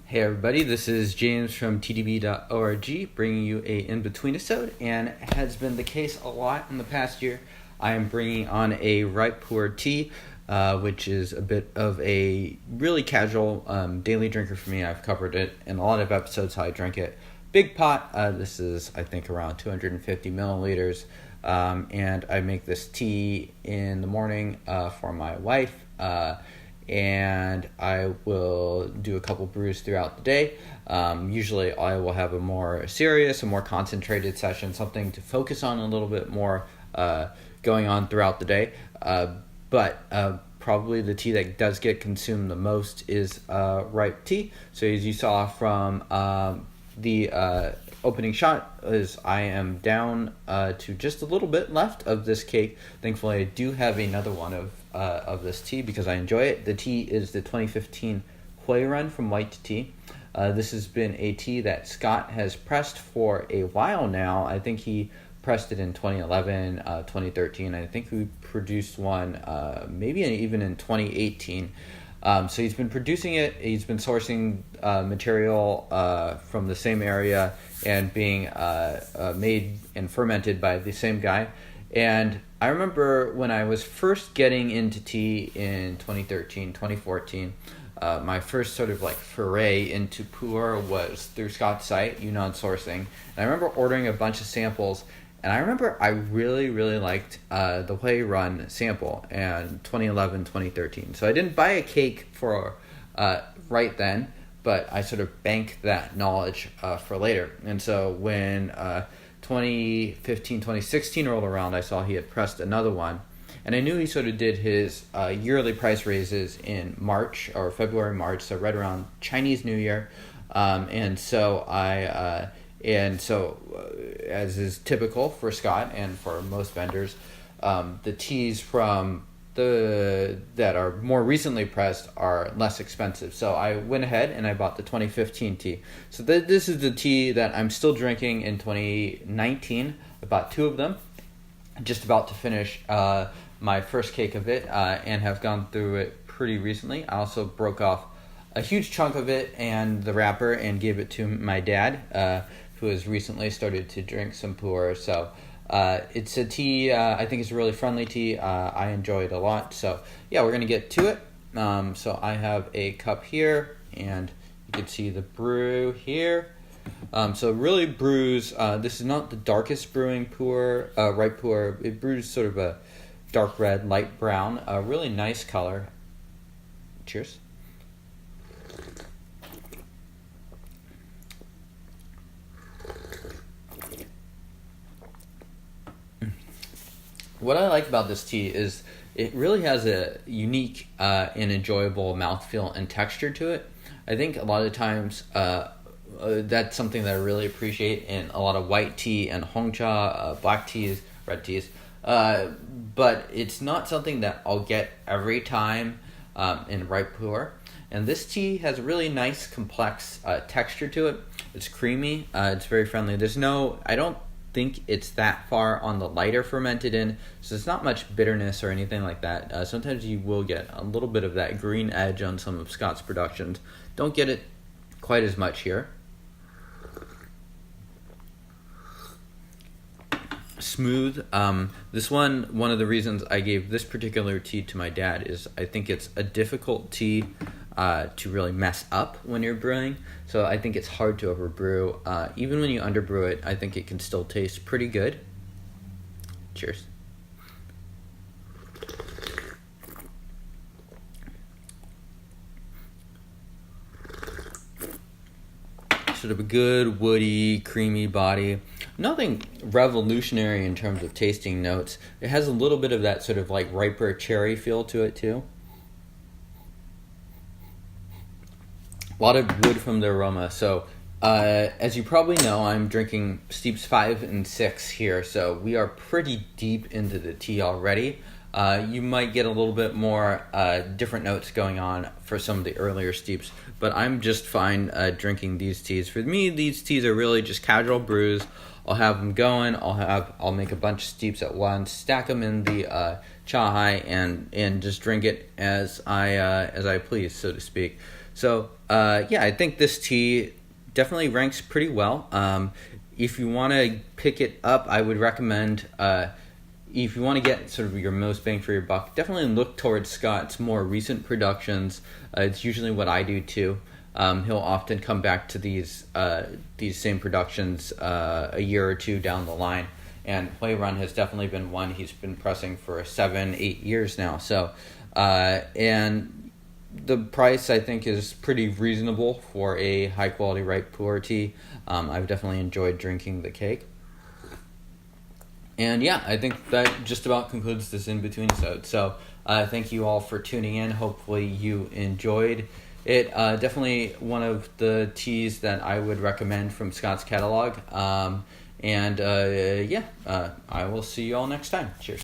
Hey everybody, this is James from tdb.org bringing you a Inbetweenisode, and it has been the case a lot in the past year. I am bringing on a ripe Pu'erh tea, which is a bit of a really casual daily drinker for me. I've covered it in a lot of episodes how I drink it. Big pot, this is I think around 250 milliliters, and I make this tea in the morning for my wife. And I will do a couple brews throughout the day. Usually I will have a more serious, a more concentrated session, something to focus on a little bit more going on throughout the day. But probably the tea that does get consumed the most is ripe tea. So as you saw from the opening shot, is I am down to just a little bit left of this cake. Thankfully, I do have another one of this tea because I enjoy it. The tea is the 2015 Huirun from White Tea. This has been a tea that Scott has pressed for a while now. I think he pressed it in 2011, 2013. I think we produced one maybe even in 2018. So he's been producing it. He's been sourcing material from the same area and being made and fermented by the same guy. And I remember when I was first getting into tea in 2013, 2014, my first sort of like foray into Pu'erh was through Scott's site, Huirun Sourcing. And I remember ordering a bunch of samples. And I remember I really, really liked the Huirun sample in 2011, 2013. So I didn't buy a cake for right then, but I sort of banked that knowledge for later. And so when 2015, 2016 rolled around, I saw he had pressed another one. And I knew he sort of did his yearly price raises in March or February, March, so right around Chinese New Year. And so as is typical for Scott and for most vendors, the teas from that are more recently pressed are less expensive. So I went ahead and I bought the 2015 tea. So this is the tea that I'm still drinking in 2019. I bought two of them. Just about to finish my first cake of it and have gone through it pretty recently. I also broke off a huge chunk of it and the wrapper and gave it to my dad, who has recently started to drink some Pu'erh. So it's a tea, I think it's a really friendly tea. I enjoy it a lot. So yeah, we're going to get to it. So I have a cup here, and you can see the brew here. So really brews, this is not the darkest brewing Pu'erh, ripe Pu'erh. It brews sort of a dark red, light brown, a really nice color. Cheers. What I like about this tea is it really has a unique and enjoyable mouthfeel and texture to it. I think a lot of times that's something that I really appreciate in a lot of white tea and hongcha, black teas, red teas. But it's not something that I'll get every time in ripe Pu'erh. And this tea has a really nice, complex texture to it. It's creamy. It's very friendly. I don't think it's that far on the lighter fermented in, so it's not much bitterness or anything like that. Sometimes you will get a little bit of that green edge on some of Scott's productions. Don't get it quite as much here. Smooth. This one of the reasons I gave this particular tea to my dad is I think it's a difficult tea to really mess up when you're brewing. So I think it's hard to overbrew. Even when you underbrew it, I think it can still taste pretty good. Cheers. Sort of a good woody, creamy body. Nothing revolutionary in terms of tasting notes. It has a little bit of that sort of like riper cherry feel to it too. A lot of wood from the aroma. So as you probably know, I'm drinking steeps 5 and 6 here. So we are pretty deep into the tea already. You might get a little bit more different notes going on for some of the earlier steeps, but I'm just fine drinking these teas. For me, these teas are really just casual brews. I'll have them going. I'll make a bunch of steeps at once, stack them in the chai, and just drink it as I please, so to speak. So I think this tea definitely ranks pretty well. If you want to pick it up, I would recommend, if you want to get sort of your most bang for your buck, definitely look towards Scott's more recent productions. It's usually what I do too. He'll often come back to these same productions a year or two down the line. And Huirun has definitely been one he's been pressing for 7-8 years now. So, and the price, I think, is pretty reasonable for a high-quality ripe pu'erh tea. I've definitely enjoyed drinking the cake. And I think that just about concludes this Inbetweenisode. So thank you all for tuning in. Hopefully you enjoyed it. Definitely one of the teas that I would recommend from Scott's catalog. I will see you all next time. Cheers.